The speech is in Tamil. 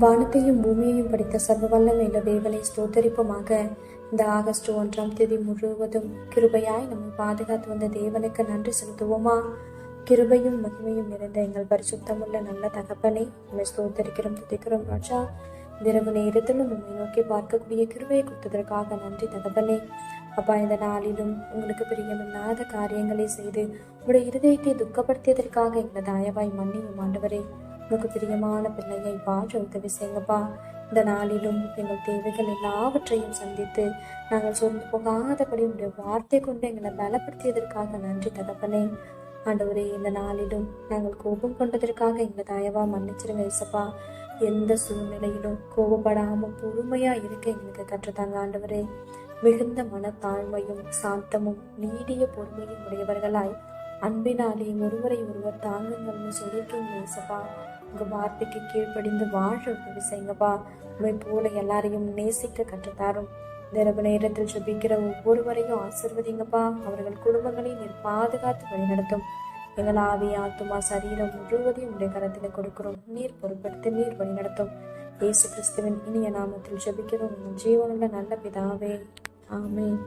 வானத்தையும் பூமியையும் படைத்த சர்வ வல்லமையுள்ள தேவனை ஸ்தோத்தரிப்போமாக. இந்த ஆகஸ்ட் 1ஆம் தேதி முழுவதும் கிருபையாய் நம்மை பாதுகாத்து வந்த தேவனுக்கு நன்றி செலுத்துவோமா? கிருபையும் மகிமையும் நிறைந்த எங்கள் பரிசுத்தமுள்ள நல்ல தகப்பனை நம்மை ஸ்தோத்தரிக்கிறோம், துதிக்கிறோம் ராஜா. இரவு நேரத்திலும் உண்மை நோக்கி பார்க்கக்கூடிய கிருபையை கொடுத்ததற்காக நன்றி தகப்பனே. அப்பா, இந்த நாளிலும் உங்களுக்கு பிரியமில்லாத காரியங்களை செய்து உங்களுடைய இருதயத்தை துக்கப்படுத்தியதற்காக எங்களை தயவாய் மன்னியும் ஆண்டவரே. உங்களுக்கு பிரியமான பிள்ளையை வாழ உதவி செய்யுங்கப்பா. இந்த நாளிலும் எங்கள் தேவைகள் எல்லாவற்றையும் சந்தித்து நாங்கள் சொந்து போகாதபடி உங்களுடைய வார்த்தை கொண்டு எங்களை பலப்படுத்தியதற்காக நன்றி தகப்பனே. ஆண்டவரே, இந்த நாளிலும் நாங்கள் கோபம் கொண்டதற்காக எங்களை தயவா மன்னிச்சிருங்க இசப்பா. எந்த சூழ்நிலையிலும் கோபப்படாமல் பொறுமையா இருக்க எங்களுக்கு கற்றுத்தாங்க ஆண்டவரே. மிகுந்த மனத்தாழ்மையும் சாந்தமும் நீடிய பொறுமையும் உடையவர்களாய் அன்பினாலே ஒருவரை ஒருவர் தாங்குங்கள்னு சொல்லியிருக்கீங்க இசப்பா. உங்க வார்த்தைக்கு கீழ்ப்படிந்து வாழ உதவி செய்யுங்கப்பா. உண்மை போல எல்லாரையும் நேசிக்க கற்றுத்தாரும். இரவு நேரத்தில் ஜெபிக்கிற ஒவ்வொருவரையும் ஆசிர்வதிங்கப்பா. அவர்கள் குடும்பங்களை நீர் பாதுகாத்து வழிநடத்தும். எங்கள் ஆவி, ஆத்துமா, சரீரம் முழுவதையும் உடைய கரத்தில் கொடுக்கிறோம். நீர் பொறுப்படுத்தி நீர் வழிநடத்தும். இயேசு கிறிஸ்துவின் இனிய நாமத்தில் ஜெபிக்கிறோம், ஜீவனுள்ள நல்ல பிதாவே, ஆமென்.